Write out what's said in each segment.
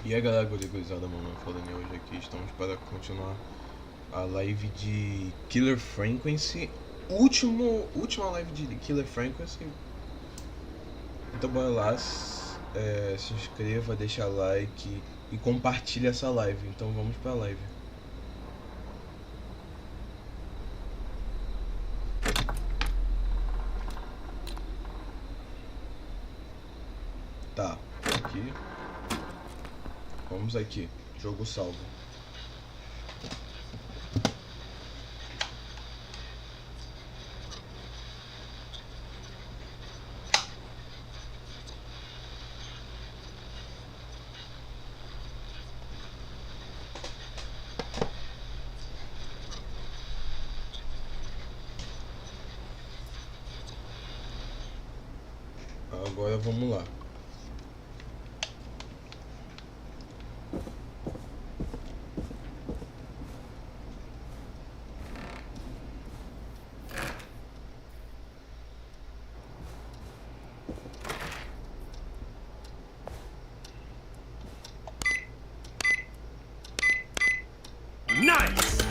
E aí galera, gurizada, mano, falando hoje aqui, estamos para continuar a live de Killer Frequency, última live de Killer Frequency. Então bora lá, se inscreva, deixa like e compartilha essa live. Então vamos pra live. Tá, aqui. Vamos aqui, jogo salvo. Agora vamos lá. Nice!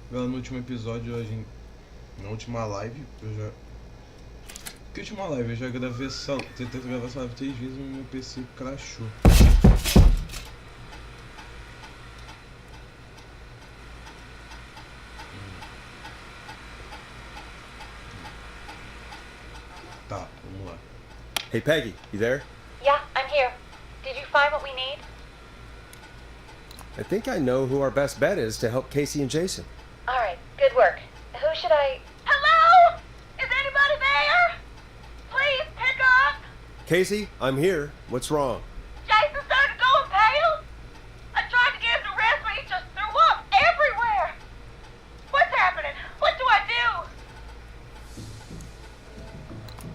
No último episódio, na última live, Que última live? Eu já gravei tentei gravar essa live 3 vezes e meu PC crashou. Tá, vamos lá. Hey, Peggy, you there? Yeah, I'm here. Did you find what we need? I think I know who our best bet is to help Casey and Jason. All right, good work. Who should I... Hello? Is anybody there? Please pick up. Casey, I'm here. What's wrong? Jason started going pale. I tried to get him to rest, but he just threw up everywhere. What's happening? What do I do?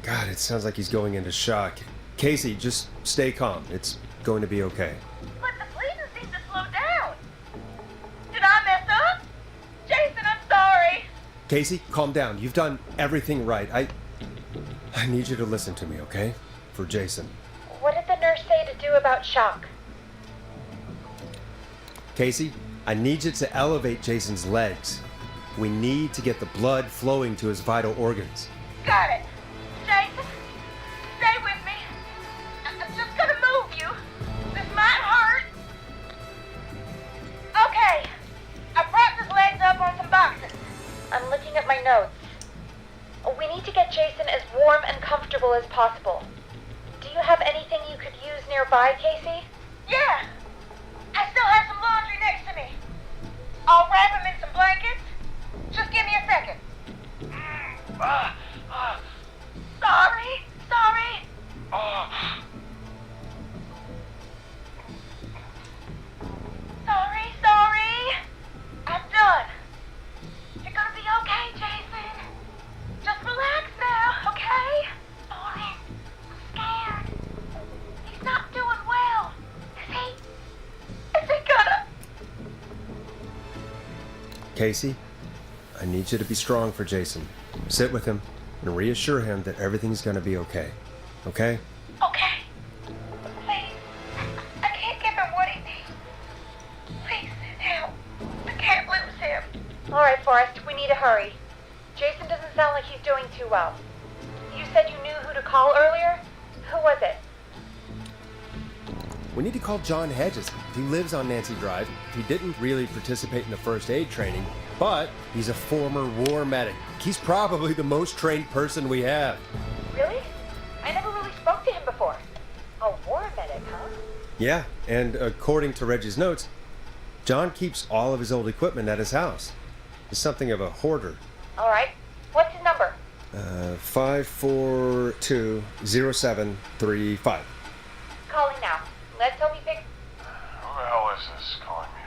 God, it sounds like he's going into shock. Casey, just stay calm. It's going to be okay. But the bleeding seemed to slow down. Did I mess up? Jason, I'm sorry. Casey, calm down. You've done everything right. I need you to listen to me, okay? For Jason. What did the nurse say to do about shock? Casey, I need you to elevate Jason's legs. We need to get the blood flowing to his vital organs. Got it. Jason, stay with me. I'm just gonna move you. This might hurt. Okay. I propped his legs up on some boxes. I'm looking at my notes. We need to get Jason as warm and comfortable as possible. Do you have anything you could use nearby, Casey? Yeah. I still have some laundry next to me. I'll wrap him in some blankets. Just give me a second. Sorry. Sorry. I'm done. You're gonna be okay, Jason. Just relax now, okay? Sorry. I'm scared. He's not doing well. Is he gonna... Casey, I need you to be strong for Jason. Sit with him and reassure him that everything's going to be okay. Okay? Okay. Please. I can't give him what he needs. Please, help. I can't lose him. All right, Forrest, we need to hurry. Jason doesn't sound like he's doing too well. You said you knew who to call earlier? Who was it? We need to call John Hedges. He lives on Nancy Drive. He didn't really participate in the first aid training, but he's a former war medic. He's probably the most trained person we have. Really? I never really spoke to him before. A war medic, huh? Yeah, and according to Reggie's notes, John keeps all of his old equipment at his house. He's something of a hoarder. All right. What's his number? 5420735. Calling now. Let's hope he picks... Who the hell is this calling me?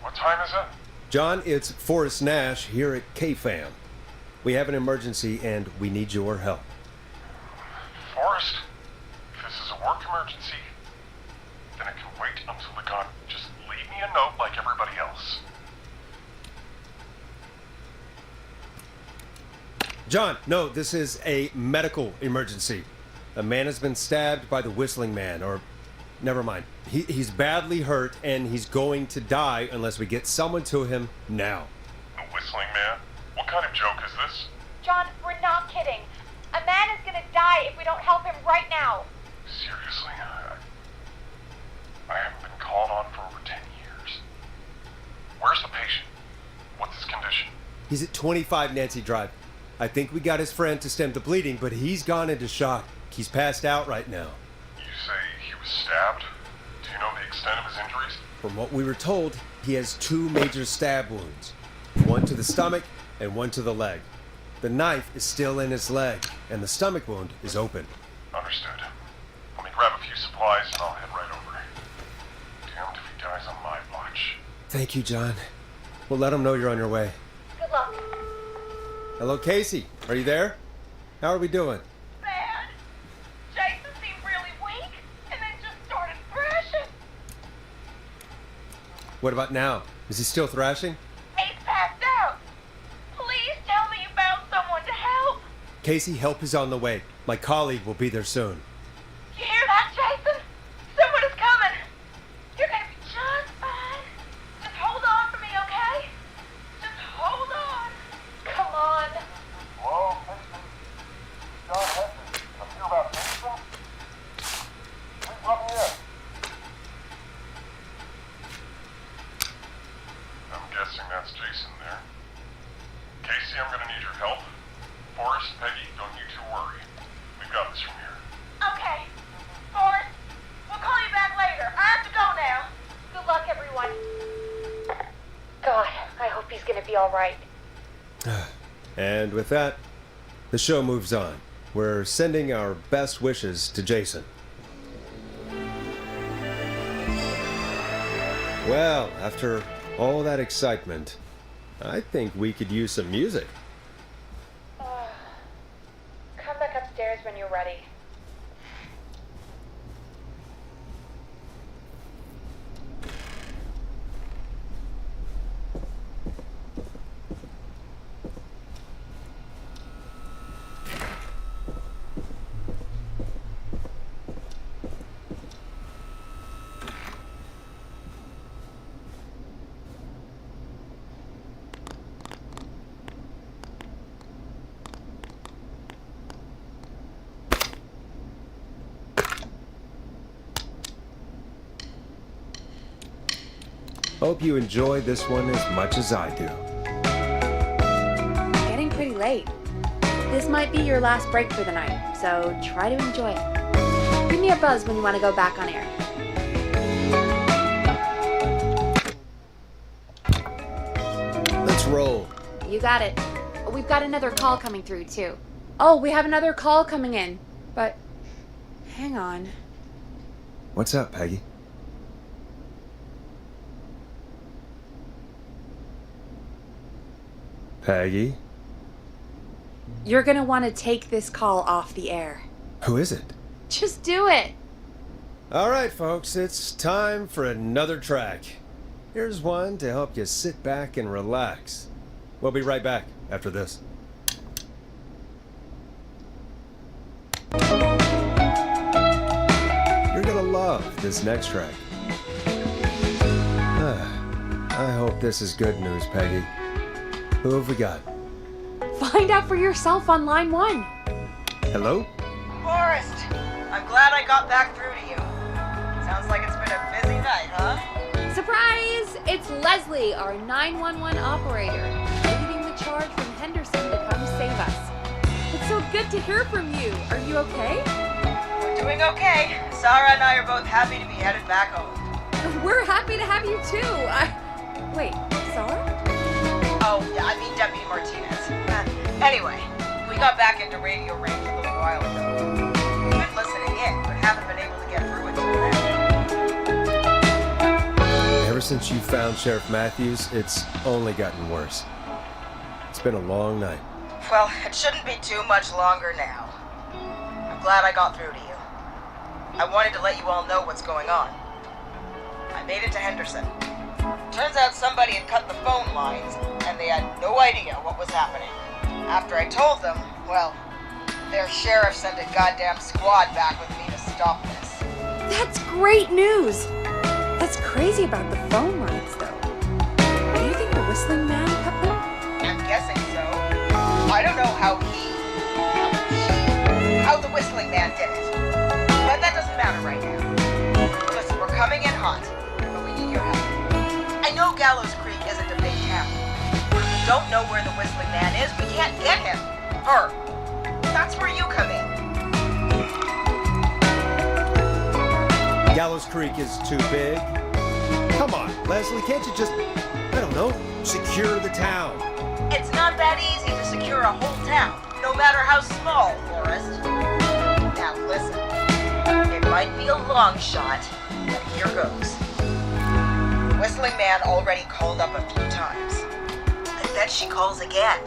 What time is it? John, it's Forrest Nash here at KFAM. We have an emergency and we need your help. Forrest, if this is a work emergency, then it can wait until the gun. Just leave me a note like everybody else. John, no, this is a medical emergency. A man has been stabbed by the Whistling Man, or... Never mind. He's badly hurt, and he's going to die unless we get someone to him now. The Whistling Man? What kind of joke is this? John, we're not kidding. A man is gonna die if we don't help him right now. Seriously? I haven't been called on for over 10 years. Where's the patient? What's his condition? He's at 25 Nancy Drive. I think we got his friend to stem the bleeding, but he's gone into shock. He's passed out right now. You say he was stabbed? Do you know the extent of his injuries? From what we were told, he has 2 major stab wounds. One to the stomach and one to the leg. The knife is still in his leg, and the stomach wound is open. Understood. Let me grab a few supplies and I'll head right over. Damned if he dies on my watch. Thank you, John. We'll let him know you're on your way. Good luck. Hello, Casey. Are you there? How are we doing? Bad. Jason seemed really weak, and then just started thrashing. What about now? Is he still thrashing? He's passed out. Please tell me you found someone to help. Casey, help is on the way. My colleague will be there soon. You hear that, Jason? Someone is coming. You're gonna be just fine. Just hold on for me, okay? Just hold on. Come on. Hello, Jason. John Heston. I'm here about Jason. Please let me in. I'm guessing that's Jason there. Casey, I'm gonna need your help. Forrest, Peggy, don't you two worry. We've got this from here. Okay. Forrest, we'll call you back later. I have to go now. Good luck, everyone. God, I hope he's gonna be all right. And with that, the show moves on. We're sending our best wishes to Jason. Well, after all that excitement, I think we could use some music. Come back upstairs when you're ready. Hope you enjoy this one as much as I do. Getting pretty late. This might be your last break for the night, so try to enjoy it. Give me a buzz when you want to go back on air. Let's roll. You got it. We've got another call coming through, too. Oh, we have another call coming in. But, hang on. What's up, Peggy? Peggy? You're gonna want to take this call off the air. Who is it? Just do it. All right, folks, it's time for another track. Here's one to help you sit back and relax. We'll be right back after this. You're gonna love this next track. I hope this is good news, Peggy. Who have we got? Find out for yourself on line 1. Hello? Forrest, I'm glad I got back through to you. Sounds like it's been a busy night, huh? Surprise! It's Leslie, our 911 operator, leading the charge from Henderson to come save us. It's so good to hear from you. Are you okay? We're doing okay. Sarah and I are both happy to be headed back home. We're happy to have you too. Wait, Sarah? Oh, yeah, I mean Deputy Martinez. Anyway, we got back into radio range a little while ago. Been listening in, but haven't been able to get through until then. Ever since you found Sheriff Matthews, it's only gotten worse. It's been a long night. Well, it shouldn't be too much longer now. I'm glad I got through to you. I wanted to let you all know what's going on. I made it to Henderson. Turns out somebody had cut the phone lines, and they had no idea what was happening. After I told them, well, their sheriff sent a goddamn squad back with me to stop this. That's great news! That's crazy about the phone lines, though. Do you think the Whistling Man cut them? I'm guessing so. I don't know how the Whistling Man did it. But that doesn't matter right now. Listen, we're coming in hot, but we need your help. I know Gallows Creek isn't a big town. But if we don't know where the Whistling Man is, we can't get him. Or, that's where you come in. Gallows Creek is too big. Come on, Leslie, can't you just, I don't know, secure the town? It's not that easy to secure a whole town, no matter how small, Forrest. Now listen, it might be a long shot, but here goes. The Whistling Man already called up a few times. I bet she calls again.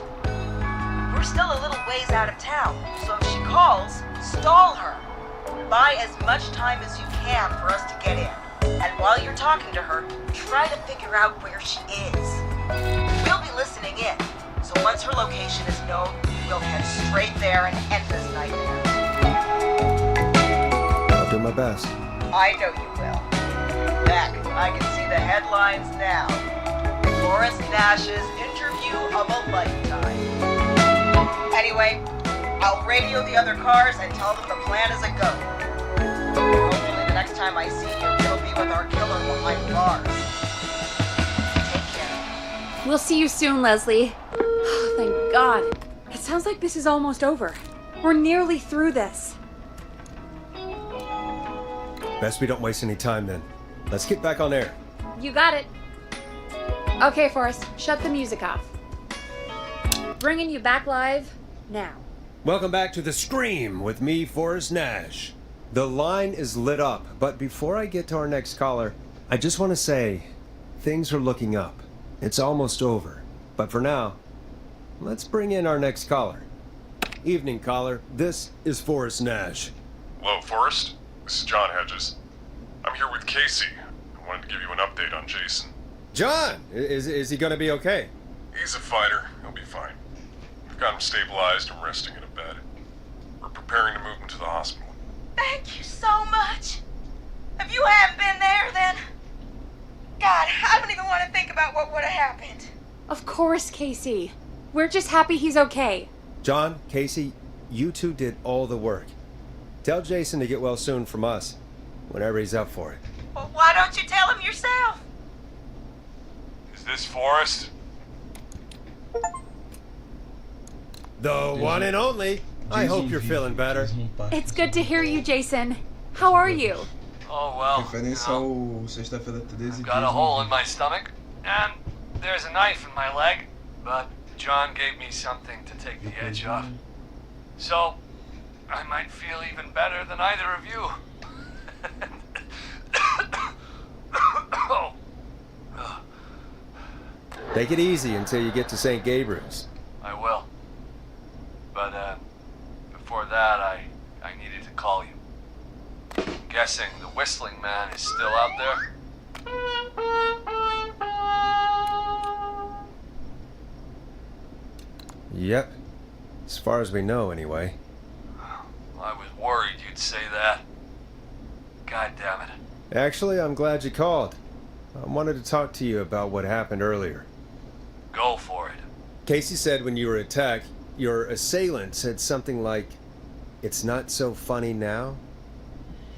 We're still a little ways out of town, so if she calls, stall her. Buy as much time as you can for us to get in. And while you're talking to her, try to figure out where she is. We'll be listening in, so once her location is known, we'll head straight there and end this nightmare. I'll do my best. I know you will. Heck, I can see the headlines now. Forrest Nash's interview of a lifetime. Anyway, I'll radio the other cars and tell them the plan is a go. Hopefully the next time I see you, it'll be with our killer behind bars. Take care. We'll see you soon, Leslie. Oh, thank God. It sounds like this is almost over. We're nearly through this. Best we don't waste any time then. Let's get back on air. You got it. Okay, Forrest, shut the music off. Bringing you back live now. Welcome back to The Scream with me, Forrest Nash. The line is lit up, but before I get to our next caller, I just want to say things are looking up. It's almost over. But for now, let's bring in our next caller. Evening, caller. This is Forrest Nash. Hello, Forrest. This is John Hedges. I'm here with Casey. I wanted to give you an update on Jason. John, is he going to be okay? He's a fighter. He'll be fine. We've got him stabilized and resting in a bed. We're preparing to move him to the hospital. Thank you so much. If you hadn't been there, then... God, I don't even want to think about what would have happened. Of course, Casey. We're just happy he's okay. John, Casey, you two did all the work. Tell Jason to get well soon from us, whenever he's up for it. Well, why don't you tell him yourself? Is this Forrest? The one and only. I hope you're feeling better. It's good to hear you, Jason. How are you? Oh, well, Referência ao Sexta-feira 13. I've got a hole in my stomach, and there's a knife in my leg, but John gave me something to take the edge off. So, I might feel even better than either of you. Oh. Take it easy until you get to St. Gabriel's. I will. But, before that, I needed to call you. Guessing the Whistling Man is still out there? Yep. As far as we know, anyway. I was worried you'd say that. God damn it. Actually, I'm glad you called. I wanted to talk to you about what happened earlier. Go for it. Casey said when you were attacked, your assailant said something like, "It's not so funny now."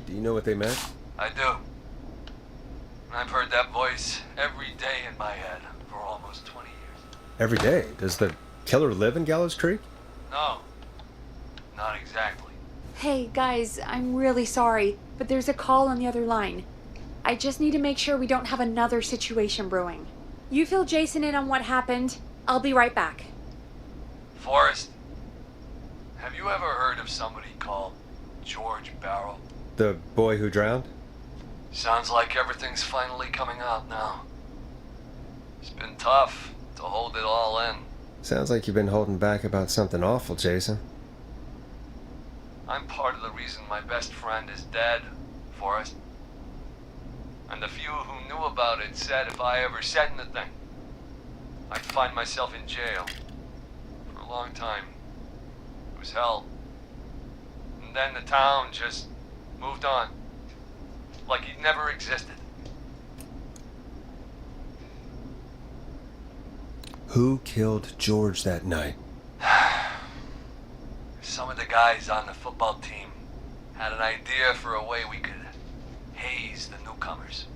Do you know what they meant? I do. I've heard that voice every day in my head for almost 20 years. Every day. Does the killer live in Gallows Creek? No, not exactly. Hey, guys, I'm really sorry, but there's a call on the other line. I just need to make sure we don't have another situation brewing. You fill Jason in on what happened. I'll be right back. Forrest, have you ever heard of somebody called George Barrow? The boy who drowned? Sounds like everything's finally coming out now. It's been tough to hold it all in. Sounds like you've been holding back about something awful, Jason. I'm part of the reason my best friend is dead, Forrest. And the few who knew about it said if I ever said anything, I'd find myself in jail for long time. It was hell. And then the town just moved on. Like it never existed. Who killed George that night? Some of the guys on the football team had an idea for a way we could haze the newcomers.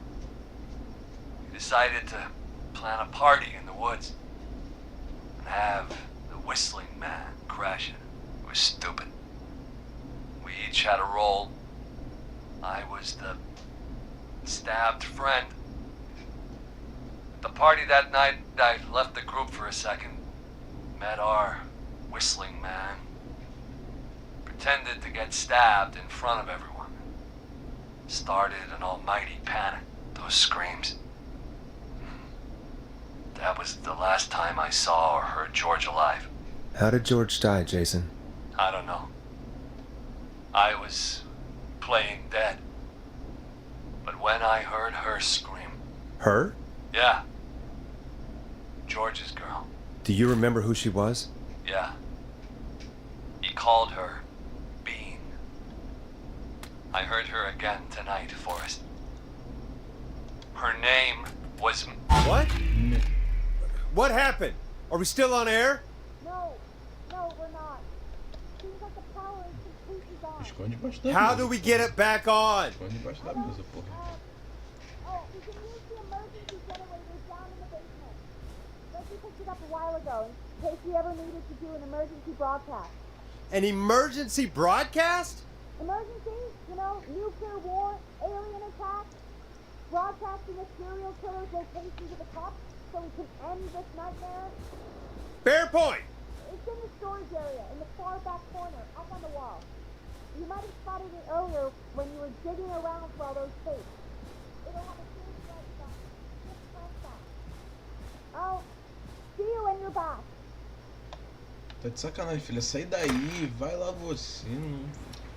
We decided to plan a party in the woods and have the Whistling Man crash it. It was stupid. We each had a role. I was the stabbed friend. At the party that night, I left the group for a second, met our Whistling Man, pretended to get stabbed in front of everyone. Started an almighty panic. Those screams. That was the last time I saw or heard George alive. How did George die, Jason? I don't know. I was playing dead. But when I heard her scream... Her? Yeah. George's girl. Do you remember who she was? Yeah. He called her Bean. I heard her again tonight, Forrest. Her name was... What? What happened? Are we still on air? No, we're not. Seems like the power is completely gone. Esconde debaixo da How mesa. do we get it back on? Esconde debaixo da mesa, porra. We can use the emergency generators down in the basement. Reggie picked it up a while ago in case we ever needed to do an emergency broadcast. An emergency broadcast? Emergency? You know, nuclear war, alien attack, broadcasting a serial killer's location to the cops so we can end this nightmare. Fair point. It's in the storage area in the far back corner, up on the wall. You might have spotted it earlier when you were digging around for all those tapes. It'll have a huge red sign. Just press that. I'll see you when you're back. Tá de sacanagem, filha. Sai daí, vai lá você. Não...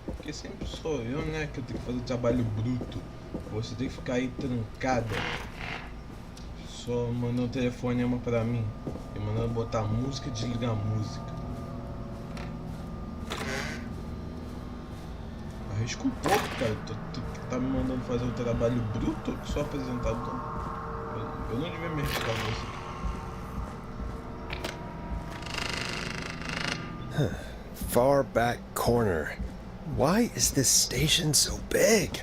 Porque sempre sou eu, né, que eu tenho que fazer o trabalho bruto. Você tem que ficar aí trancada. Só mandando um telefonema pra mim. E mandando botar música e desligar a música. Arrisca um pouco, cara. Tu tá me mandando fazer o trabalho bruto que sou apresentador. Eu não devia me arriscar com você. Far back corner. Why is this station so big?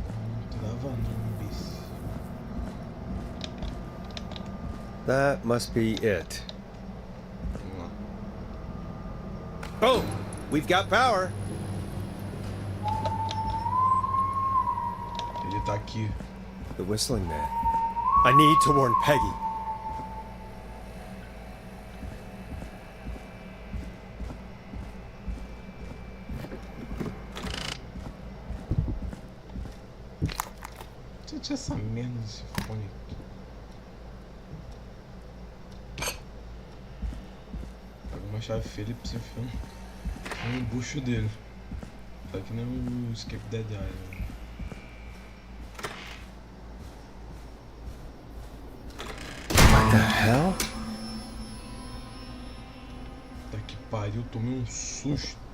Não trava não, bis. That must be it. Vamos lá. Boom! We've got power. Ele tá aqui. The Whistling Man. I need to warn Peggy. Você tinha essa merda desse fone aqui. Pega uma chave Phillips e você enfia no bucho dele. Tá que nem o Escape Dead Island. What the hell? Tá que pariu, tomei um susto.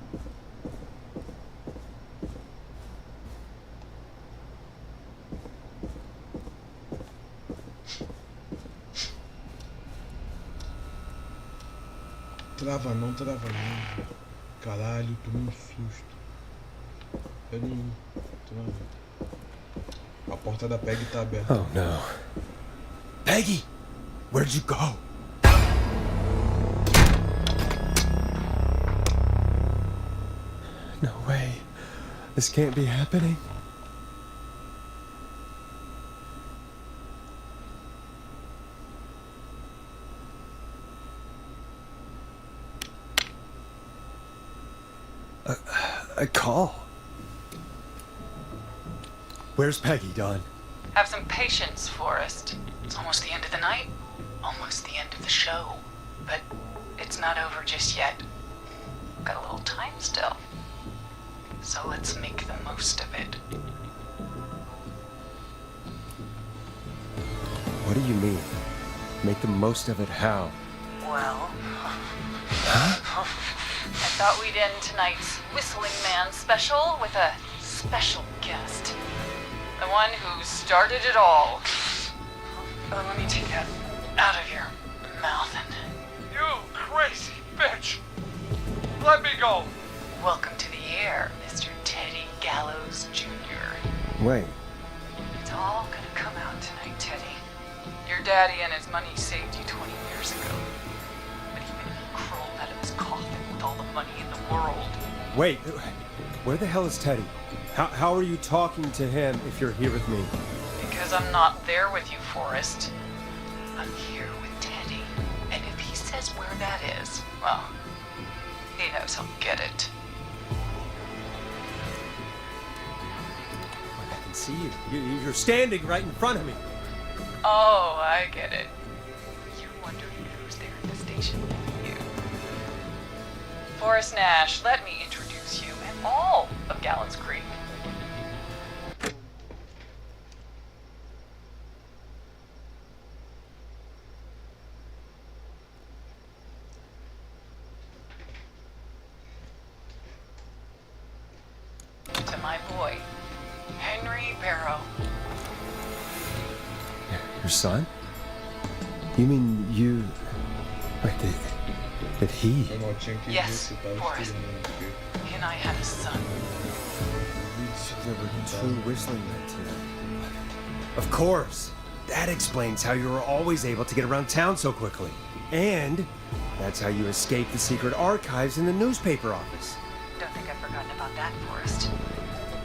Trava não. Caralho, tomei um susto. Eu não... A porta da Peggy tá aberta. Oh no. Peggy! Where'd you go? No way. This can't be happening. A call. Where's Peggy, Don? Have some patience, Forrest. It's almost the end of the night, almost the end of the show. But it's not over just yet. We've got a little time still. So let's make the most of it. What do you mean? Make the most of it how? Well, I thought we'd end tonight's Whistling Man special with a special guest. The one who started it all. Let me take that out of your mouth and... You crazy bitch! Let me go! Welcome to the air, Mr. Teddy Gallows Jr. Wait, It's all gonna come out tonight, Teddy. Your daddy and his money saved you 20 years ago. But even he crawled out of his coffin with all the money in the world. wait. Where the hell is Teddy? How are you talking to him if you're here with me? Because I'm not there with you, Forrest. I'm here with Teddy. And if he says where that is, well, he knows he'll get it. I can see you. You're standing right in front of me. Oh, I get it. You're wondering who's there at the station with you. Forrest Nash, let me introduce you and all of Gallows Creek. To my boy, Henry Barrow. Your son? You mean you... Wait, did he... Eu não tinha que Yes, ver se tava Forrest. estudando aqui. He and I had a son. There were two whistling men today. Of course. That explains how you were always able to get around town so quickly. And that's how you escaped the secret archives in the newspaper office. Don't think I've forgotten about that, Forrest.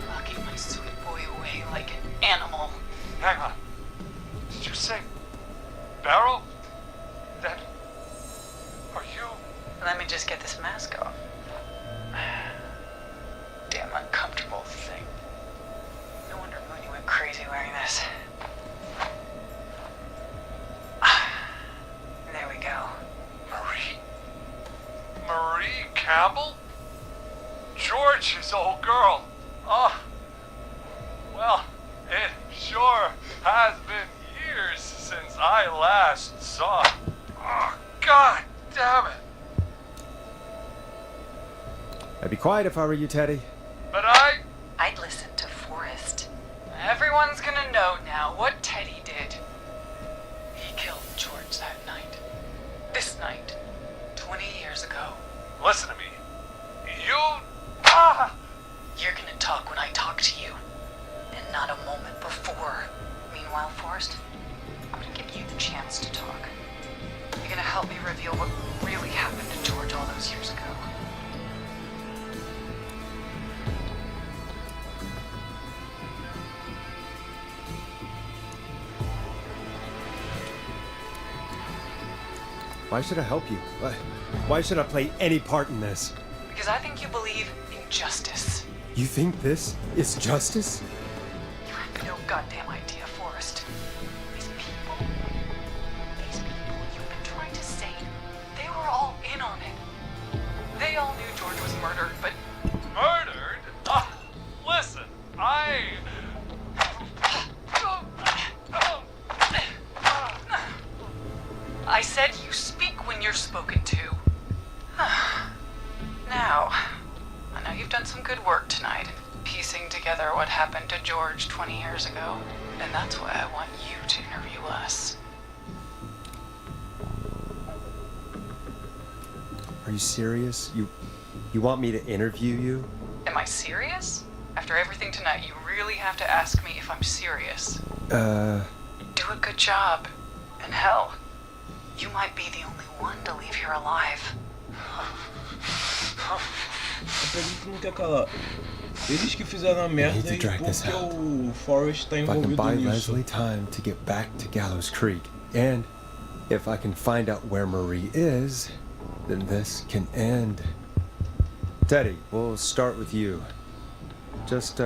Locking my sweet boy away like an animal. Hang on. Did you say Barrow? That... Are you... Let me just get this mask off. Damn uncomfortable thing. No wonder Mooney went crazy wearing this. There we go. Marie Campbell? George's old girl. Oh. Well, it sure has been years since I last saw it. Oh, God damn it. I'd be quiet if I were you, Teddy. But I'd listen to Forrest. Everyone's gonna know now what Teddy did. He killed George that night. This night. 20 years ago. Listen to me. You... You're gonna talk when I talk to you. And not a moment before. Meanwhile, Forrest, I'm gonna give you the chance to talk. You're gonna help me reveal what really happened to George all those years ago. Why should I help you? Why should I play any part in this? Because I think you believe in justice. You think this is justice? You have no goddamn idea, Forrest. These people you've been trying to save, they were all in on it. They all knew George was murdered, but Murdered? Listen, I said you speak when you're spoken to. Now, I know you've done some good work tonight, piecing together what happened to George 20 years ago, and that's why I want you to interview us. Are you serious? You want me to interview you? Am I serious? After everything tonight, you really have to ask me if I'm serious. Do a good job. And hell, you might be the only one to leave here alive. Pra gente não quer calar. Eles que fizeram a merda e porque o Forrest tá If I can envolvido buy nisso. Leslie time to get back to Gallows Creek, and if I can find out where Marie is, then this can end. Teddy, we'll start with you. Just,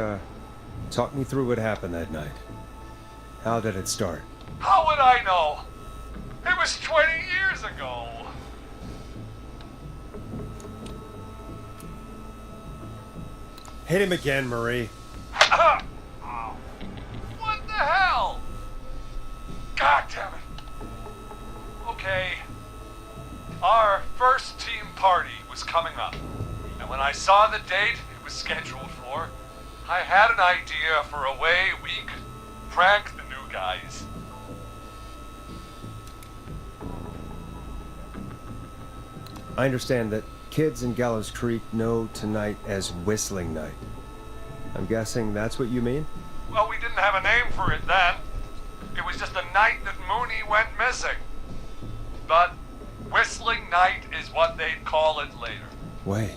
talk me through what happened that night. How did it start? How would I know? It was 20 years ago. Hit him again, Marie. What the hell? God damn it. Okay. our first team party was coming up. And when I saw the date it was scheduled for, I had an idea for a way we could prank the new guys. I understand that kids in Gallows Creek know tonight as Whistling Night. I'm guessing that's what you mean? Well, we didn't have a name for it then. It was just the night that Mooney went missing. But Whistling Night is what they'd call it later. Wait.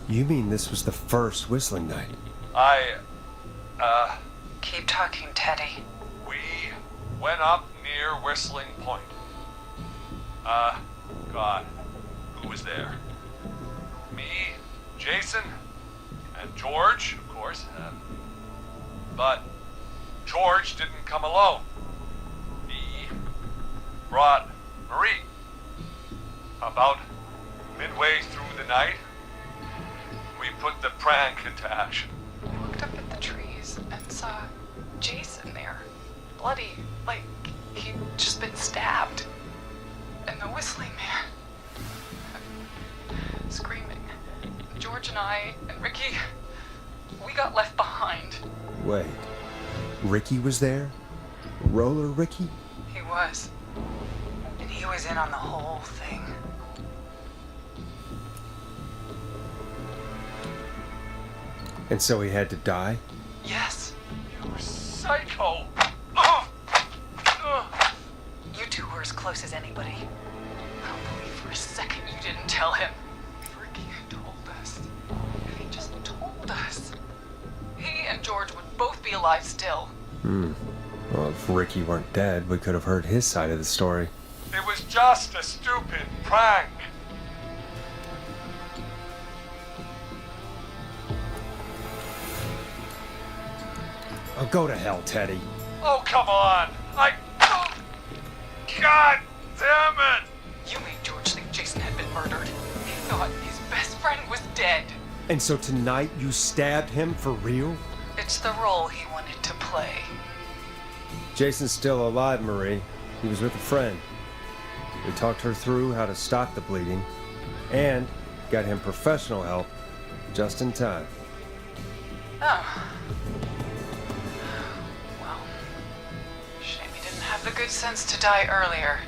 You mean this was the first Whistling Night? Keep talking, Teddy. We went up near Whistling Point. God, who was there? Me, Jason, and George, of course. But George didn't come alone. He brought Marie. About midway through the night, we put the prank into action. I looked up at the trees and saw Jason there. Bloody, like he'd just been stabbed. And the Whistling Man. Screaming. George and I and Ricky, we got left behind. Wait. Ricky was there? Roller Ricky? He was. And he was in on the whole thing. And so he had to die? Yes. You psycho! You two were as close as anybody. I don't believe for a second you didn't tell him. If Ricky had told us, if he just told us, he and George would both be alive still. Well, if Ricky weren't dead, we could have heard his side of the story. It was just a stupid prank. Oh, go to hell, Teddy. Oh, come on! God damn it! You made George think Jason had been murdered. He thought his best friend was dead. And so tonight you stabbed him for real? It's the role he wanted to play. Jason's still alive, Marie. He was with a friend. We talked her through how to stop the bleeding and got him professional help just in time. Oh. Well, shame he didn't have the good sense to die earlier.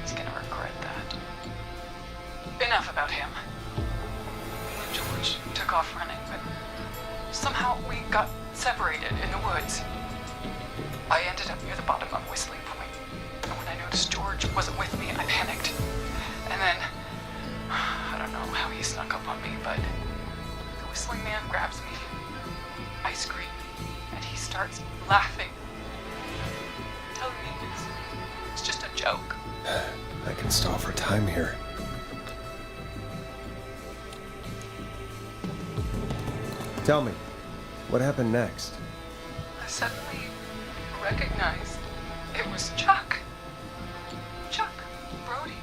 He's gonna regret that. Enough about him. Me and George took off running, but somehow we got separated in the woods. I ended up near the bottom of Whistling Point, and when I noticed George wasn't with me, I panicked. And then, I don't know how he snuck up on me, but the Whistling Man grabs me. I scream, and he starts laughing, telling me it's just a joke. I can stall for time here. Tell me, what happened next? I suddenly recognized it was Chuck. Chuck Brody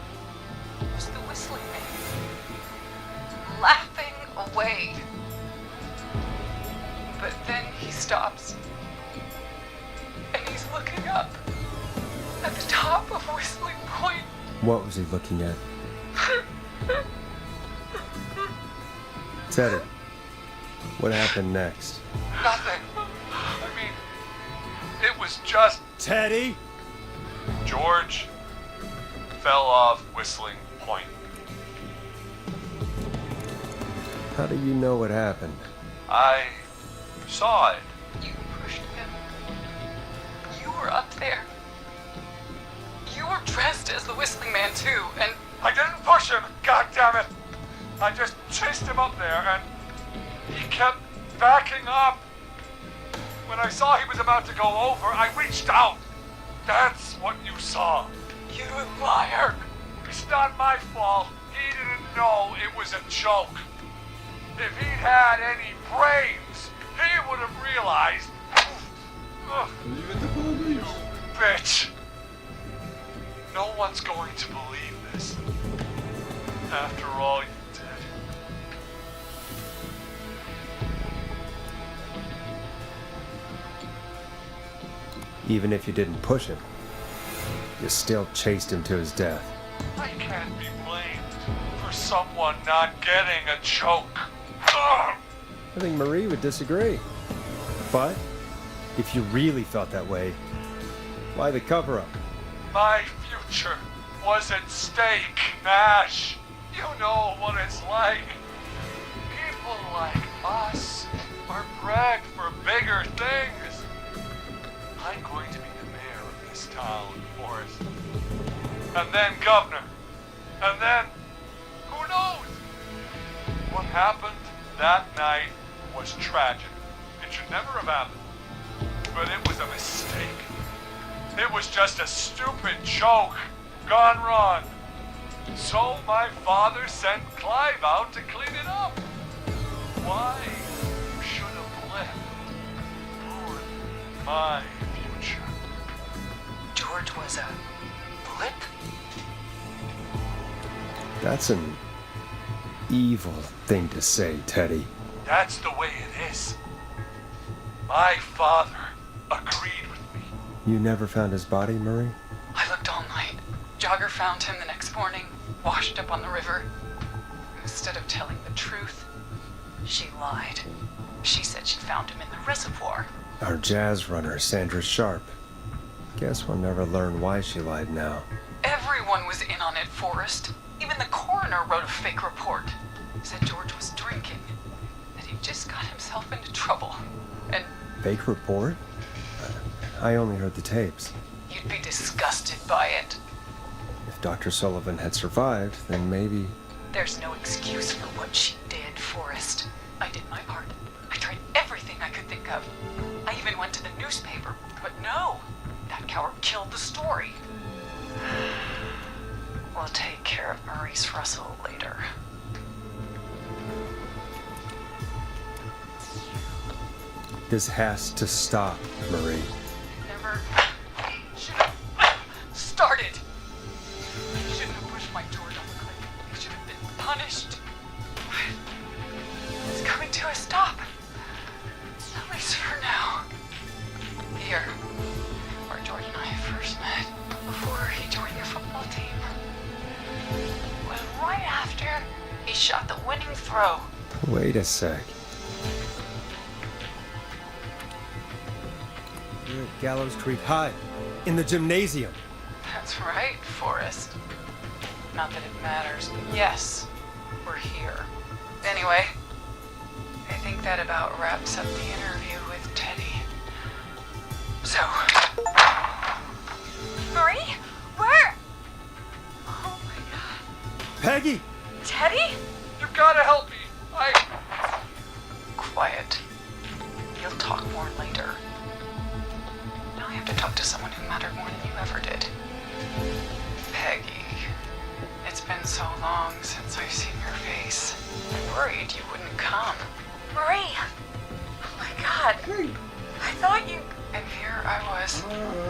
was the Whistling Man, laughing away. But then he stops, and he's looking up at the top of Whistling Point. What was he looking at? Teddy, what happened next? Nothing. I mean, it was just Teddy? George fell off Whistling Point. How do you know what happened? I saw it. You pushed him. You were up there. You were dressed as the Whistling Man too, and I didn't push him, god damn it! I just chased him up there and he kept backing up. When I saw he was about to go over, I reached out. That's what you saw. you liar. It's not my fault. He didn't know it was a joke. If he'd had any brains, he would have realized. Ugh, you bitch. No one's going to believe this. After all you did. Even if you didn't push him, you still chased him to his death. I can't be blamed for someone not getting a joke. Ugh. I think Marie would disagree. But if you really felt that way, why the cover-up? My future was at stake, Nash. You know what it's like. People like us are bred for bigger things. I'm going to be the mayor of this town, Forrest. And then governor. And then, who knows? What happened that night was tragic. It should never have happened. But it was a mistake. It was just a stupid joke gone wrong. So my father sent Clive out to clean it up. Why should a blip ruin my future? George was a blip? That's an evil thing to say, Teddy. That's the way it is. My father agreed with me. You never found his body, Marie? I looked all night. Jogger found him the next morning, washed up on the river. Instead of telling the truth, she lied. She said she found him in the reservoir. Our jazz runner, Sandra Sharp. Guess we'll never learn why she lied now. Everyone was in on it, Forrest. Even the coroner wrote a fake report. Said George was drinking. That he just got himself into trouble. And Fake report? I only heard the tapes. you'd be disgusted by it. If Dr. Sullivan had survived, then maybe... There's no excuse for what she did, Forrest. I did my part. I tried everything I could think of. I even went to the newspaper, but no. That coward killed the story. We'll take care of Maurice Russell later. This has to stop, Marie. Never should have started. I shouldn't have pushed my George off the cliff. He should have been punished. It's coming to a stop. At least for now. Here, where George and I first met, before he joined your football team. Was right after he shot the winning throw. Wait a sec. You're at Gallows Creek High, in the gymnasium. That's right, Forrest. Not that it matters. Yes, we're here. Anyway, I think that about wraps up the interview with Teddy. So... Marie? Where? Oh my god. Peggy! Teddy? You gotta help me. Quiet. You'll talk more later. Now I have to talk to someone who mattered more than you ever did. Peggy. It's been so long since I've seen your face. I worried you wouldn't come. Marie! Oh my god. I thought you... And here I was,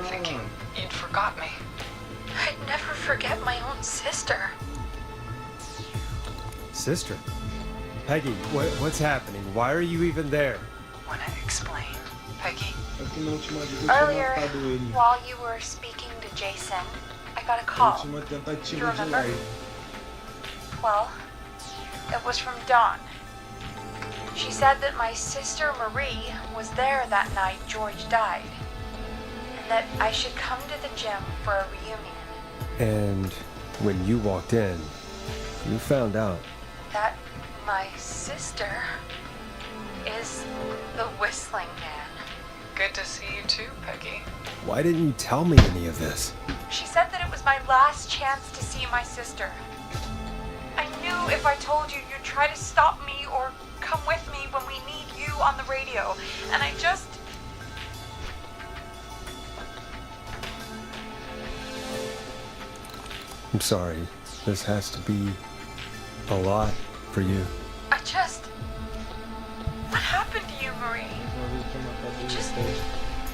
thinking you'd forgot me. I'd never forget my own sister. Sister? Peggy, what's happening? Why are you even there? Wanna explain, Peggy? Earlier, while you were speaking to Jason, I got a call. Do you remember? Well, it was from Dawn. She said that my sister Marie was there that night George died, and that I should come to the gym for a reunion. And when you walked in, you found out. That my sister is the Whistling Man. Good to see you too, Peggy. Why didn't you tell me any of this? She said that it was my last chance to see my sister. I knew if I told you, you'd try to stop me or come with me when we need you on the radio. And I just... I'm sorry. This has to be a lot for you. I just... What happened to you, Marie? You just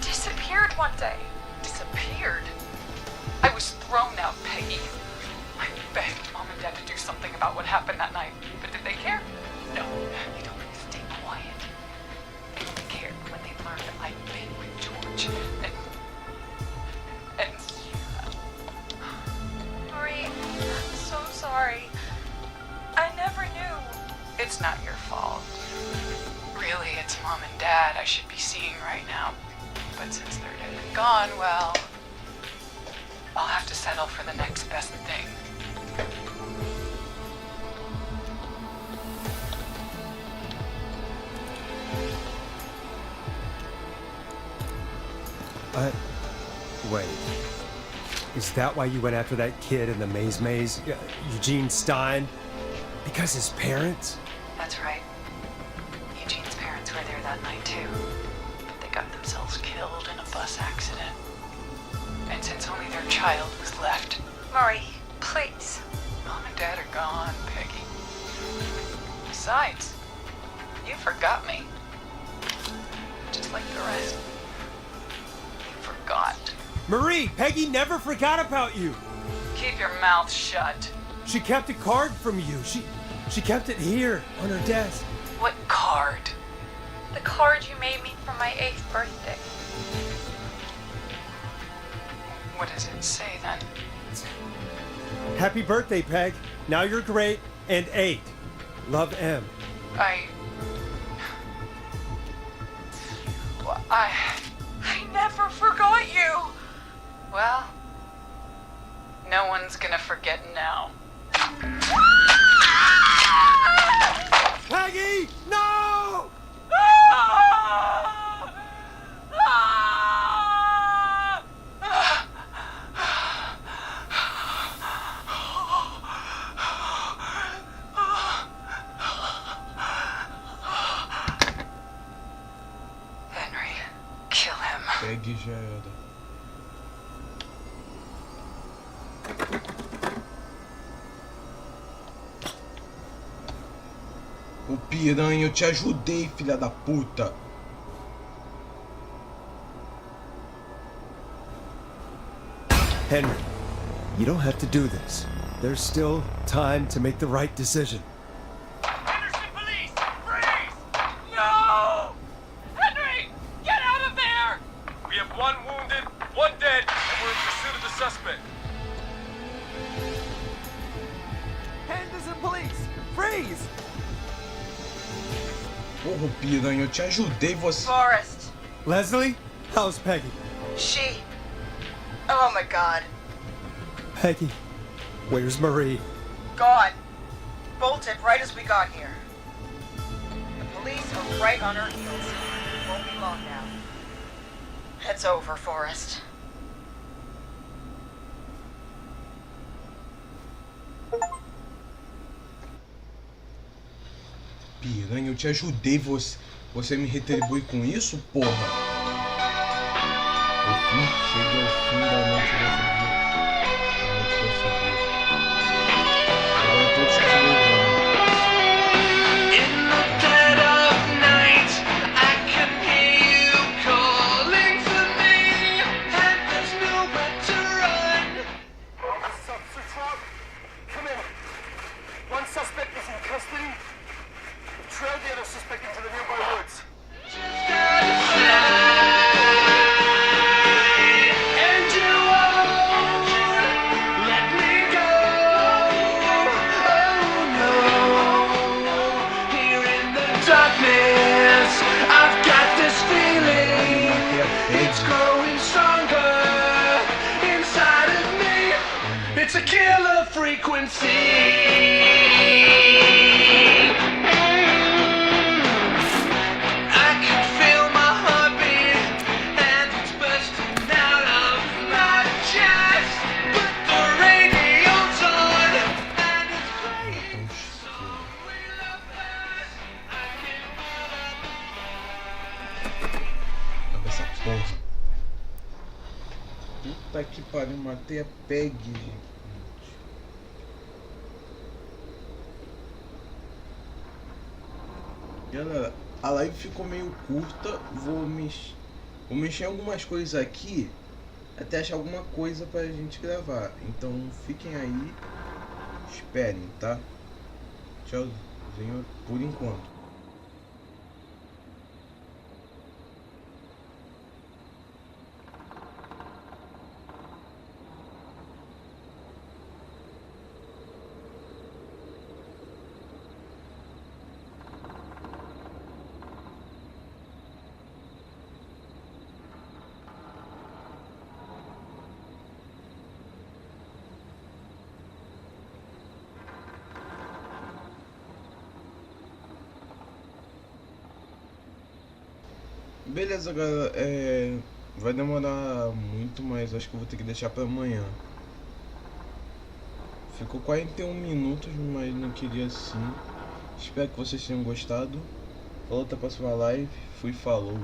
disappeared one day. Disappeared? I was thrown out, Peggy. I begged Mom and Dad to do something about what happened that night, but did they care? No, they told me to stay quiet. They only cared when they learned that I'd been with George. And Marie, It's Mom and Dad I should be seeing right now. But since they're dead and gone, well, I'll have to settle for the next best thing. Wait. Is that why you went after that kid in the maze? Eugene Stein? Because his parents? That's right. Eugene's parents were there that night too. But they got themselves killed in a bus accident. And since only their child was left... Marie, please. Mom and Dad are gone, Peggy. Besides, you forgot me. Just like the rest. You forgot. Marie, Peggy never forgot about you. Keep your mouth shut. She kept a card from you. She kept it here on her desk. What card? The card you made me for my 8th birthday. What does it say then? Happy birthday, Peg. Now you're great and 8. Love, M. I never forgot you. Well, no one's gonna forget now. Peggy, no! Henry, kill him. Peggy já era. Ô piranha, eu te ajudei, filha da puta. Henry, you don't have to do this. There's still time to make the right decision. Henderson police! Freeze! No! Henry! Get out of there! We have 1 wounded, 1 dead, and we're in pursuit of the suspect. Henderson police, freeze! Porra, piranha, eu te ajudei, você. Forrest. Leslie, how's Peggy? She. Oh my god. Peggy, where's Marie? Gone. Bolted right as we got here. The police are right on our heels. Won't be long now. It's over, Forrest. Piranha, eu te ajudei, você me retribui com isso, porra? Enfim, chega ao fim da noite dessa dia. Agora todos se levando. In the dead of night, I can hear you calling for me, and there's nowhere to run. Come in. One suspect is in custody. Trail the other suspect into the nearby woods. And you won't let me go. Oh no. Here in the darkness, I've got this feeling. It's growing stronger inside of me. It's a killer frequency. I can feel my heartbeat, and it's bursting out of my chest. But the radio's on, and it's playing. So we love that. I can Olha essa porra. Puta que pariu, matei a Peg, gente. Galera, a live ficou meio curta. Vou mexer em algumas coisas aqui até achar alguma coisa pra gente gravar. Então fiquem aí, esperem, tá? Tchauzinho por enquanto. Beleza, galera, vai demorar muito, mas acho que eu vou ter que deixar pra amanhã. Ficou 41 minutos, mas não queria assim. Espero que vocês tenham gostado. Falou, até a próxima live. Fui, falou.